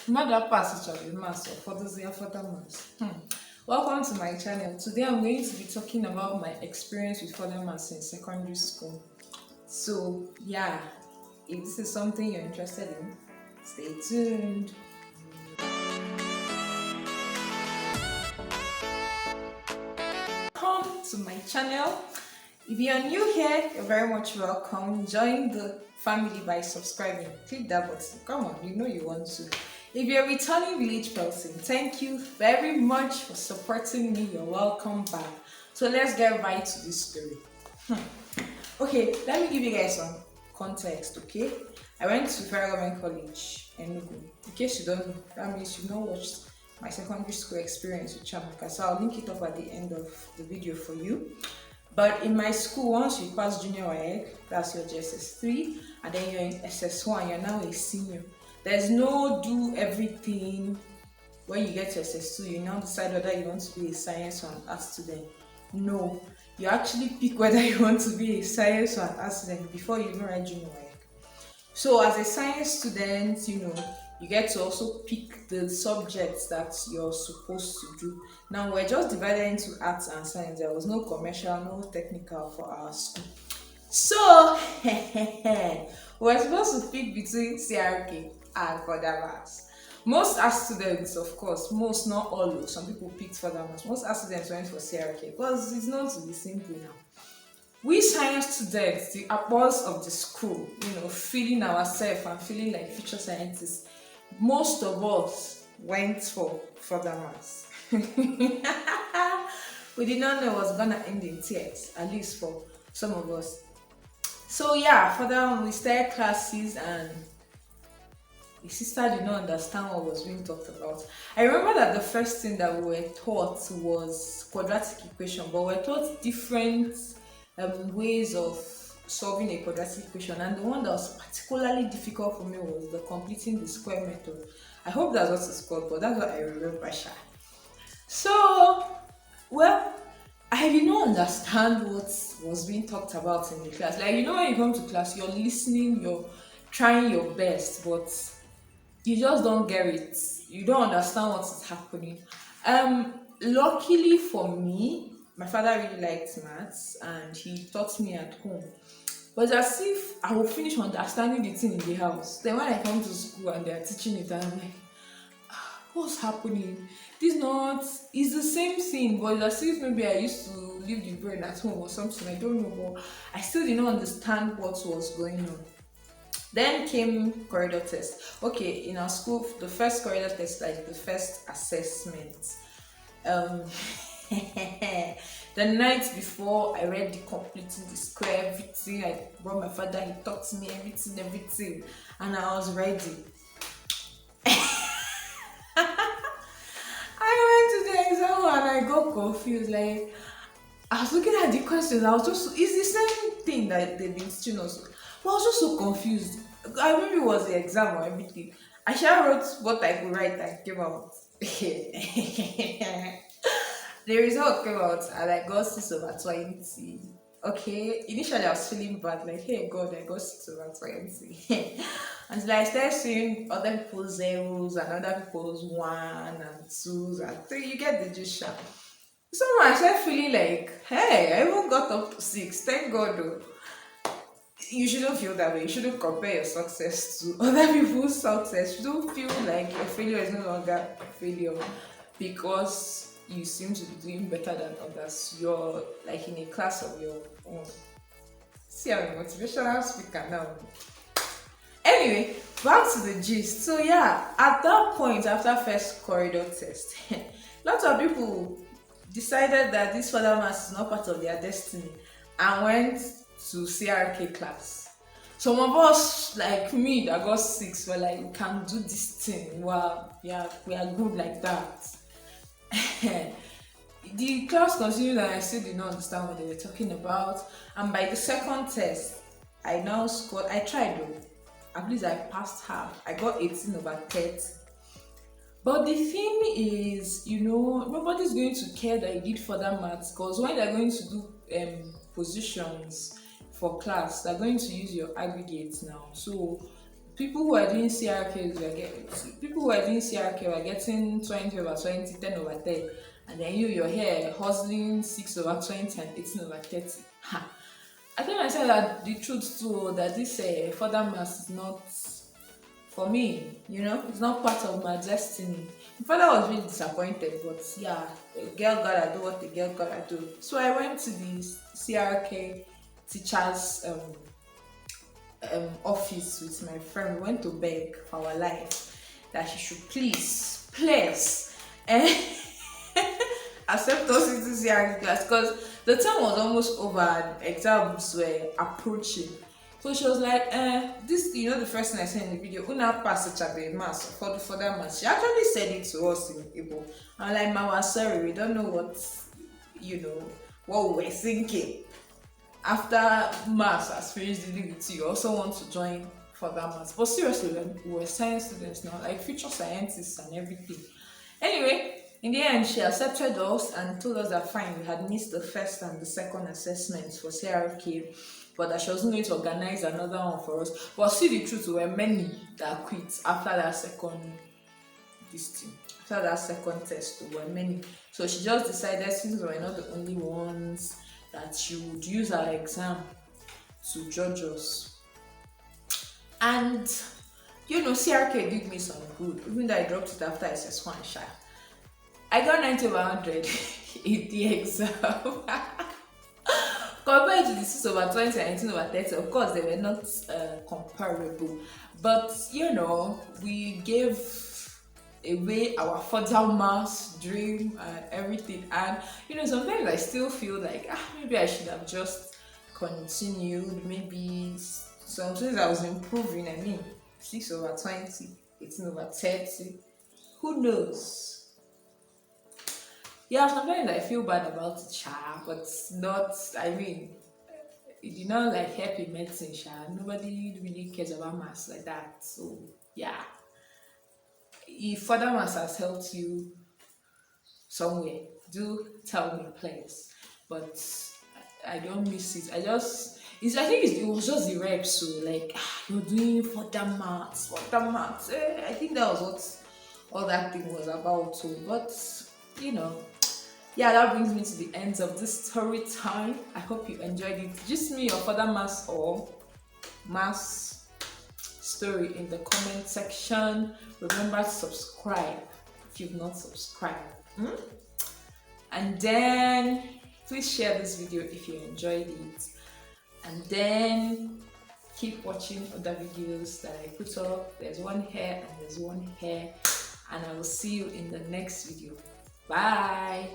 Mother pass actually mass or for those for the mass. Welcome to my channel. Today I'm going to be talking about my experience with further mass in secondary school. So yeah, if this is something you're interested in, stay tuned. Welcome to my channel. If you're new here, you're very much welcome. Join the family by subscribing. Click that button. Come on, you know you want to. If you're a returning village person, thank you very much for supporting me. You're welcome back. So let's get right to this story. Okay, let me give you guys some context, okay? I went to Federal Government College, Enugu. In case you don't know, that means you've not watched my secondary school experience with Chamaka. So I'll link it up at the end of the video for you. But in my school, once you pass junior WAEC, that's your JSS3, and then you're in SS1, you're now a senior. There's no do everything. When you get to SS2, you now decide whether you want to be a science or an art student. No, you actually pick whether you want to be a science or an art student before you even write junior WAEC. So as a science student, you get to also pick the subjects that you're supposed to do. Now we're just divided into arts and science. There was no commercial, no technical for our school. So we're supposed to pick between CRK and further maths. Most art students, of course, most not all, some people picked further maths. Most art students went for CRK because it's not to be simple now. We science students, the apples of the school, feeling ourselves and feeling like future scientists, most of us went for further maths. We did not know it was gonna end in tears, at least for some of us. So yeah, further we started classes and the sister did not understand what was being talked about. I remember that the first thing that we were taught was quadratic equation, but we were taught different ways of solving a quadratic equation, and the one that was particularly difficult for me was the completing the square method. I hope that's what it's called, but that's what I remember. So, well, I did not understand what was being talked about in the class. Like, when you come to class, you're listening, you're trying your best, but you just don't get it. You don't understand what is happening. Luckily for me, my father really liked maths and he taught me at home. But it's as if I will finish understanding the thing in the house. Then when I come to school and they're teaching it, I'm like, what's happening? It's the same thing, but it's as if maybe I used to leave the brain at home or something. I don't know, but I still did not understand what was going on. Then came corridor test. Okay, in our school, the first corridor test, like the first assessment. The night before, I read the completing the square, everything. I brought my father, he taught me everything, and I was ready. I went to the exam and I got confused. Like, I was looking at the questions, it's the same thing that they've been teaching us, but I was just so confused. I remember it was the exam or everything. I sure wrote what I could write and came out. The result came out and I got 6/20. Okay, initially I was feeling bad, like, hey God, I got 6/20. Until I started seeing other people's zeros and other people's 1 and 2s and 3. You get the gist. So I started feeling like, hey, I even got up to 6. Thank God though. You shouldn't feel that way. You shouldn't compare your success to other people's success. You don't feel like your failure is no longer a failure because you seem to be doing better than others. You're like in a class of your own. See, I'm a motivational speaker now. Anyway, back to the gist. So yeah, at that point, after first corridor test, lots of people decided that this further maths is not part of their destiny and went to CRK class. Some of us, like me, that got 6, were like, we can do this thing. Wow, yeah, we are good like that. The class continued and I still did not understand what they were talking about. And by the second test, I now scored. I tried though. At least I passed half. I got 18/30. But the thing is, nobody's going to care that you did further maths, because when they're going to do positions for class, they're going to use your aggregates now. So people who are doing CRKs were getting people who are doing CRK were getting 20 over 20, 10 over 10, and then you're here hustling 6 over 20 and 18 over 30. Ha. I tell myself that the truth too, that this further mass is not for me, it's not part of my destiny. My father was really disappointed, but yeah, a girl gotta do what the girl gotta do. So I went to the CRK teachers office with my friend. We went to beg for our life that she should please, and accept us into CRK class, because the term was almost over and exams were approaching. So she was like, this, the first thing I said in the video, una pass the chabe mass for the further mass. She actually said it to us in Igbo. I'm like, Mama, sorry, we don't know what we were thinking. After mass has finished dealing with you also want to join further mass. But seriously, we were science students now, like future scientists and everything. Anyway, in the end, she accepted us and told us that fine, we had missed the first and the second assessments for CRK, but that she wasn't going to organize another one for us. But see, the truth, there were many that quit after that second after that second test. There were many. So she just decided, since we were not the only ones, that she would use our exam to judge us. And CRK did me some good, even though I dropped it after SS1 sha. I got 90 over 100 in the exam. Compared to the 6 over 20 and 18 over 30, of course, they were not comparable. But, we gave away our further mass dream and everything. And, sometimes I still feel like, maybe I should have just continued. Maybe some things I was improving. 6 over 20, 18 over 30. Who knows? Yeah, sometimes I feel bad about it, but not, it did not help in medicine, nobody really cares about maths like that. So yeah, if further maths has helped you somewhere, do tell me please. But I don't miss it. I think it was just the reps. So you're doing further maths. I think that was what all that thing was about too. But yeah, that brings me to the end of this story time. I hope you enjoyed it. Just me your further maths or maths story in the comment section. Remember to subscribe if you've not subscribed. And then please share this video if you enjoyed it. And then keep watching other videos that I put up. There's one here and there's one here. And I will see you in the next video. Bye.